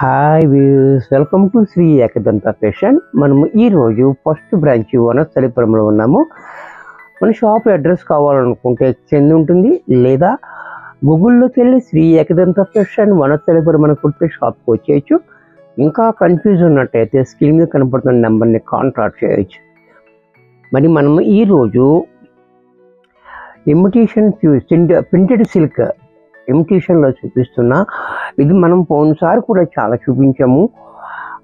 Hi views, welcome to Shri Ekadanta fashion. మనము ఈరోజు first branch వనస్థలిపురంలో ఉన్నాము. మన షాప్ అడ్రస్ కావాలనుకుంటే కింద ఉంటుంది, లేదా గూగుల్లోకి వెళ్ళి శ్రీ ఏకదంత ఫ్యాషన్ వనస్థలిపురం అని కొడితే షాప్కి వచ్చేయచ్చు. ఇంకా కన్ఫ్యూజ్ ఉన్నట్టయితే స్క్రీన్ మీద కనపడుతున్న నెంబర్ని కాంటాక్ట్ చేయొచ్చు. మరి మనము ఈరోజు ఇమిటేషన్ ప్రింటెడ్ సిల్క్ ఇమిటేషన్లో చూపిస్తున్నా. ఇది మనం పోయినసారి కూడా చాలా చూపించాము.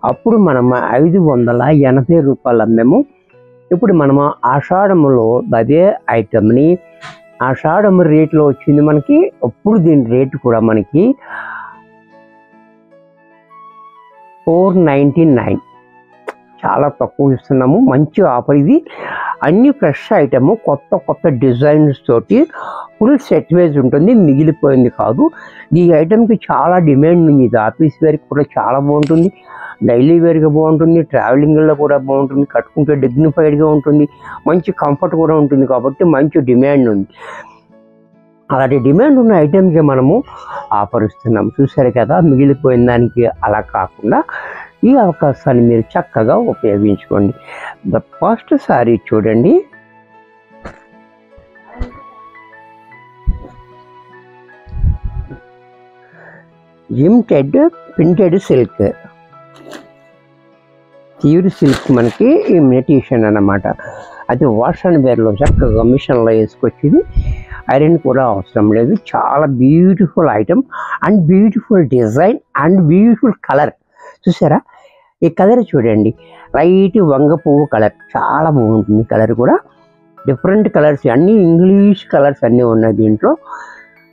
అప్పుడు మనం 580 రూపాయలు అమ్మాము. ఇప్పుడు మనము ఆషాఢములో అదే ఐటమ్ని ఆషాఢం రేట్లో వచ్చింది మనకి. అప్పుడు దీని రేటు కూడా మనకి 499, చాలా తక్కువ ఇస్తున్నాము. మంచి ఆఫర్ ఇది. అన్ని ఫ్రెష్ ఐటము, కొత్త డిజైన్స్ తోటి ఫుల్ సెట్ వైజ్ ఉంటుంది, మిగిలిపోయింది కాదు. ఈ ఐటమ్కి చాలా డిమాండ్ ఉంది. ఇది ఆఫీస్ వేర్కి కూడా చాలా బాగుంటుంది, డైలీ వేర్గా బాగుంటుంది, ట్రావెలింగ్లో కూడా బాగుంటుంది, కట్టుకుంటే డిగ్నిఫైడ్గా ఉంటుంది, మంచి కంఫర్ట్ కూడా ఉంటుంది. కాబట్టి మంచి డిమాండ్ ఉంది. అలాంటి డిమాండ్ ఉన్న ఐటమ్కి మనము ఆఫర్ ఇస్తున్నాం. చూసారు కదా, మిగిలిపోయిన దానికి అలా కాకుండా ఈ అవకాశాన్ని మీరు చక్కగా ఉపయోగించుకోండి. ద ఫస్ట్ సారీ చూడండి. జిమ్టెడ్ ప్రింటెడ్ సిల్క్, ప్యూర్ సిల్క్ మనకి ఇమిటేషన్ అన్నమాట. అది వాష్ అండ్ వేర్లో చక్కగా మిషన్లో వేసుకొచ్చింది. ఐరన్ కూడా అవసరం లేదు. చాలా beautiful item and beautiful design and beautiful colour. చూసారా, ఈ కలర్ చూడండి, లైట్ వంగ పువ్వు కలర్, చాలా బాగుంటుంది. కలర్ కూడా డిఫరెంట్ కలర్స్, అన్నీ ఇంగ్లీష్ కలర్స్ అన్నీ ఉన్నాయి దీంట్లో.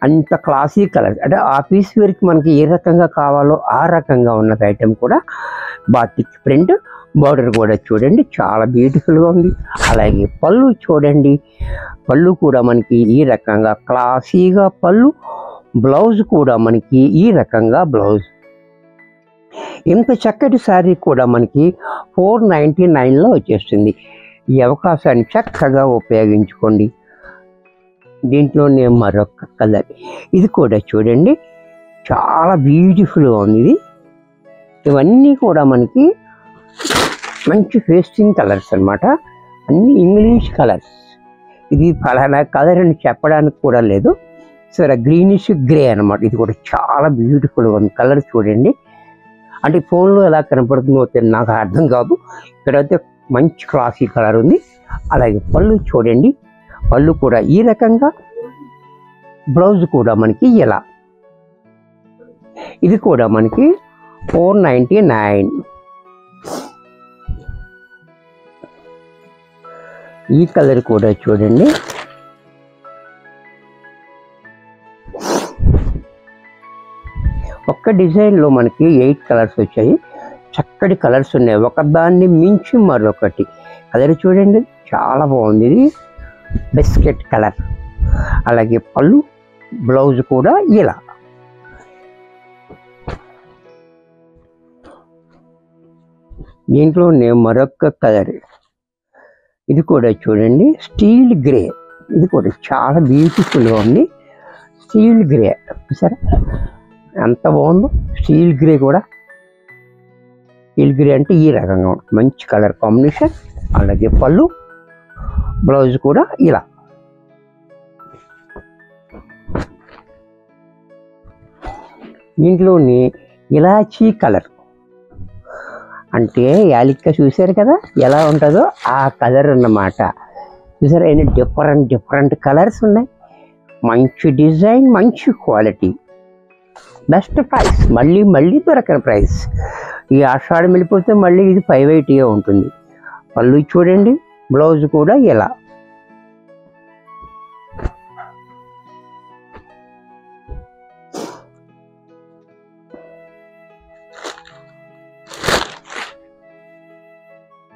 అంత క్లాసీ కలర్, అంటే ఆఫీస్ వేర్కి మనకి ఏ రకంగా కావాలో ఆ రకంగా ఉన్నది ఐటమ్ కూడా. బాతిక్ ప్రింట్, బార్డర్ కూడా చూడండి చాలా బ్యూటిఫుల్గా ఉంది. అలాగే పళ్ళు చూడండి, పళ్ళు కూడా మనకి ఈ రకంగా క్లాసీగా పళ్ళు. బ్లౌజ్ కూడా మనకి ఈ రకంగా బ్లౌజ్. ఇంత చక్కటి శారీ కూడా మనకి 499లో వచ్చేస్తుంది. ఈ అవకాశాన్ని చక్కగా ఉపయోగించుకోండి. దీంట్లోనే మరొక కలర్, ఇది కూడా చూడండి చాలా బ్యూటిఫుల్గా ఉంది. ఇది ఇవన్నీ కూడా మనకి మంచి ఫేస్టింగ్ కలర్స్ అన్నమాట, అన్ని ఇంగ్లీష్ కలర్స్. ఇది ఫలానా కలర్ అని చెప్పడానికి కూడా లేదు. సరే, గ్రీనిష్ గ్రే అనమాట. ఇది కూడా చాలా బ్యూటిఫుల్గా ఉంది. కలర్ చూడండి, అంటే ఫోన్లో ఎలా కనపడుతుందో నాకు అర్థం కాదు. ఇక్కడైతే మంచి క్లాసీ కలర్ ఉంది. అలాగే పళ్ళు చూడండి, పళ్ళు కూడా ఈ రకంగా, బ్లౌజ్ కూడా మనకి ఇలా. ఇది కూడా మనకి 499. ఈ కలర్ కూడా చూడండి, ఒక్క డిజైన్లో మనకి 8 కలర్స్ వచ్చాయి. చక్కటి కలర్స్ ఉన్నాయి, ఒకదాన్ని మించి మరొకటి. కలర్ చూడండి చాలా బాగుంది. ఇది బిస్కెట్ కలర్. అలాగే పళ్ళు, బ్లౌజ్ కూడా ఇలా. దీంట్లోనే మరొక కలర్, ఇది కూడా చూడండి స్టీల్ గ్రే. ఇది కూడా చాలా బ్యూటిఫుల్గా ఉంది. స్టీల్ గ్రే సరే, ఎంత బాగుందో స్టీల్ గ్రే కూడా. స్టీల్ గ్రే అంటే ఈ రకంగా ఉంటుంది, మంచి కలర్ కాంబినేషన్. అలాగే పళ్ళు, బ్లౌజ్ కూడా ఇలా. దీంట్లోని ఇలాచీ కలర్, అంటే యాలిక్క చూసారు కదా ఎలా ఉంటుందో ఆ కలర్ అన్నమాట. చూసారా, అయినా డిఫరెంట్ కలర్స్ ఉన్నాయి. మంచి డిజైన్, మంచి క్వాలిటీ, బెస్ట్ ప్రైస్, మళ్ళీ దొరకని ప్రైస్. ఈ ఆషాఢం వెళ్ళిపోతే మళ్ళీ ఇది 580 ఉంటుంది. పళ్ళు చూడండి, బ్లౌజ్ కూడా ఇలా.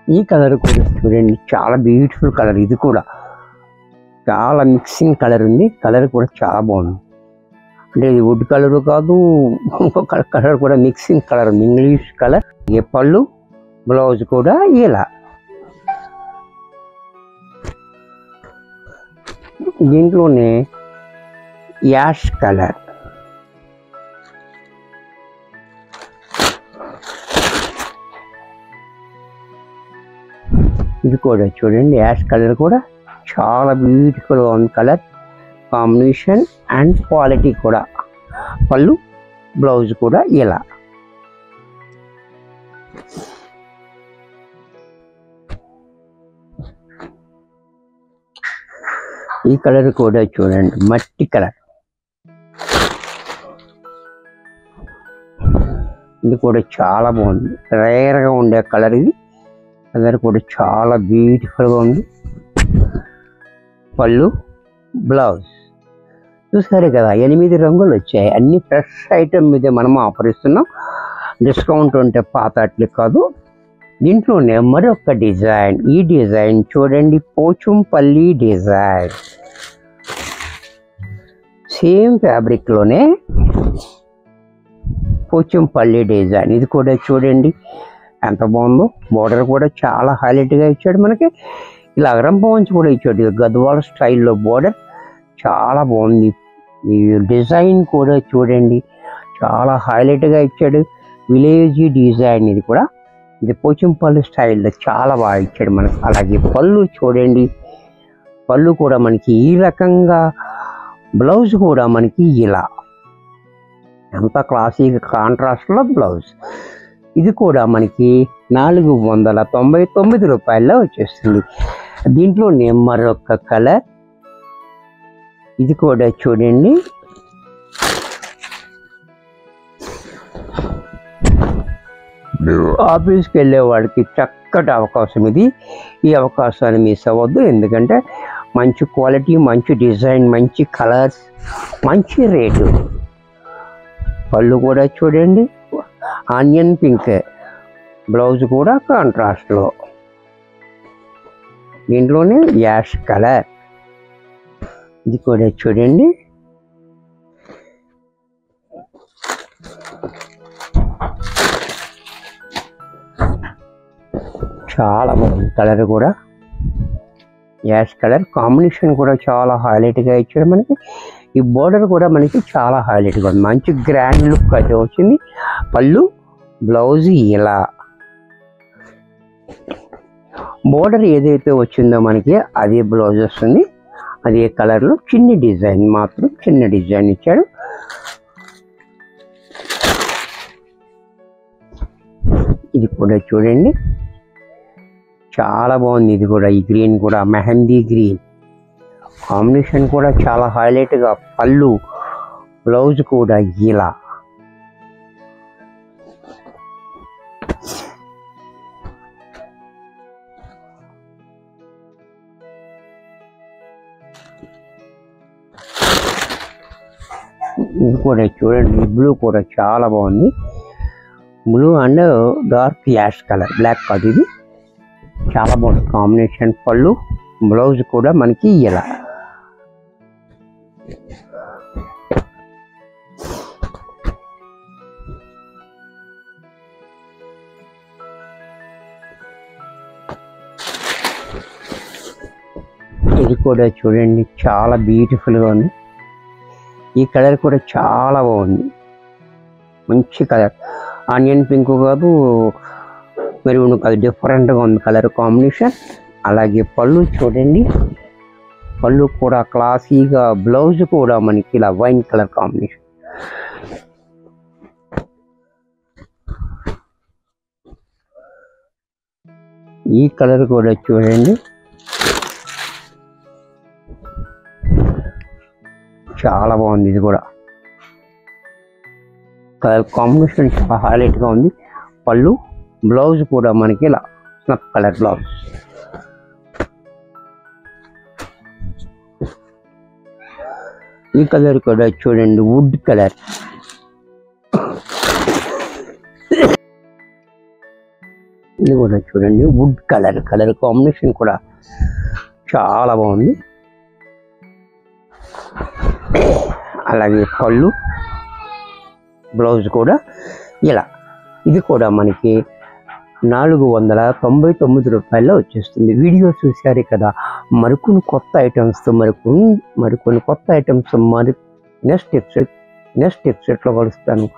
ఈ కలర్ కూడా చూడండి చాలా బ్యూటిఫుల్ కలర్. ఇది కూడా చాలా మిక్సింగ్ కలర్ ఉంది. కలర్ కూడా చాలా బాగుంది. అంటే ఇది వుడ్ కలర్ కాదు, ఇంకొక కలర్ కూడా మిక్సింగ్ కలర్ ఉంది, ఇంగ్లీష్ కలర్. ఏ పళ్ళు, బ్లౌజ్ కూడా ఇలా. దీంట్లోనే యాష్ కలర్, ఇది కూడా చూడండి, యాష్ కలర్ కూడా చాలా బ్యూటిఫుల్గా ఉంది. కలర్ కాంబినేషన్ అండ్ క్వాలిటీ కూడా. పళ్ళు బ్లౌజ్ కూడా ఇలా. ఈ కలర్ కూడా చూడండి, మట్టి కలర్. ఇది కూడా చాలా బాగుంది, రేర్గా ఉండే కలర్. ఇది కలర్ కూడా చాలా బ్యూటిఫుల్గా ఉంది. పళ్ళు బ్లౌజ్ చూసారు కదా, 8 రంగులు వచ్చాయి. అన్ని ఫ్రెష్ ఐటమ్ మీద మనం ఆఫర్ ఇస్తున్నాం. డిస్కౌంట్ ఉంటే పాత అట్లు కాదు. దీంట్లోనే మరొక డిజైన్. ఈ డిజైన్ చూడండి, పోచంపల్లి డిజైన్. సేమ్ ఫ్యాబ్రిక్లోనే పోచంపల్లి డిజైన్. ఇది కూడా చూడండి ఎంత బాగుందో. బోర్డర్ కూడా చాలా హైలైట్గా ఇచ్చాడు మనకి. ఇలా అగరం పవంచి కూడా ఇచ్చాడు, గద్వాల స్టైల్లో బోర్డర్ చాలా బాగుంది. ఈ డిజైన్ కూడా చూడండి చాలా హైలైట్గా ఇచ్చాడు. విలేజ్ డిజైన్ ఇది కూడా. ఇది పోచంపల్లి స్టైల్లో చాలా బాగా ఇచ్చాడు మనకి. అలాగే పళ్ళు చూడండి, పళ్ళు కూడా మనకి ఈ రకంగా, బ్లౌజ్ కూడా మనకి ఇలా ఎంత క్లాసిక్ కాంట్రాస్ట్లో బ్లౌజ్. ఇది కూడా మనకి 499 రూపాయల్లో వచ్చేస్తుంది. దీంట్లోనే మరొక కలర్. ఇది కూడా చూడండి, ఆఫీస్కి వెళ్ళే వాడికి చక్కటి అవకాశం ఇది. ఈ అవకాశాన్ని మిస్ అవ్వద్దు, ఎందుకంటే మంచి క్వాలిటీ, మంచి డిజైన్, మంచి కలర్స్, మంచి రేటు. పళ్ళు కూడా చూడండి ఆనియన్ పింక్, బ్లౌజ్ కూడా కాంట్రాస్ట్లో. దీంట్లోనే యాష్ కలర్. ఇది కూడా చూడండి చాలా బాగుంది. కలర్ కూడా యాష్ కలర్ కాంబినేషన్ కూడా చాలా హైలైట్గా ఇచ్చాడు మనకి. ఈ బోర్డర్ కూడా మనకి చాలా హైలైట్గా ఉంది, మంచి గ్రాండ్ లుక్ అయితే వచ్చింది. పళ్ళు బ్లౌజ్ ఇలా. బోర్డర్ ఏదైతే వచ్చిందో మనకి అదే బ్లౌజ్ వస్తుంది, అదే కలర్లో. చిన్న డిజైన్ మాత్రం, చిన్న డిజైన్ ఇచ్చాడు. ఇది కూడా చూడండి చాలా బాగుంది. ఇది కూడా, ఈ గ్రీన్ కూడా మెహందీ గ్రీన్ కాంబినేషన్ కూడా చాలా హైలైట్గా. పళ్ళు బ్లౌజ్ కూడా ఇలా. ఇది కూడా చూడండి, బ్లూ కూడా చాలా బాగుంది. Blue and dark ash colour, black కాదు ఇది. చాలా బాగుంది కాంబినేషన్. పళ్ళు బ్లౌజ్ కూడా మనకి ఇలా. ఇది కూడా చూడండి చాలా బ్యూటిఫుల్గా ఉంది. ఈ కలర్ కూడా చాలా బాగుంది, మంచి కలర్. ఆనియన్ పింక్ కాదు, మెరూన్ కాదు, డిఫరెంట్గా ఉంది కలర్ కాంబినేషన్. అలాగే పళ్ళు చూడండి, పళ్ళు కూడా క్లాసీగా, బ్లౌజ్ కూడా మనకి ఇలా వైన్ కలర్ కాంబినేషన్. ఈ కలర్ కూడా చూడండి చాలా బాగుంది. ఇది కూడా కలర్ కాంబినేషన్ చాలా హైలైట్గా ఉంది. పళ్ళు బ్లౌజ్ కూడా మనకి ఇలా స్నఫ్ కలర్ బ్లౌజ్. ఈ కలర్ కూడా చూడండి వుడ్ కలర్. ఇది కూడా చూడండి వుడ్ కలర్, కలర్ కాంబినేషన్ కూడా చాలా బాగుంది. అలాగే పళ్ళు బ్లౌజ్ కూడా ఇలా. ఇది కూడా మనకి 499 రూపాయల్లో వచ్చేస్తుంది. వీడియో చూశారు కదా, మరికొన్ని కొత్త ఐటమ్స్తో మరికొన్ని కొత్త ఐటమ్స్ నెక్స్ట్ ఎపిసోడ్లో కలుస్తాను.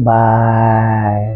బాయ్.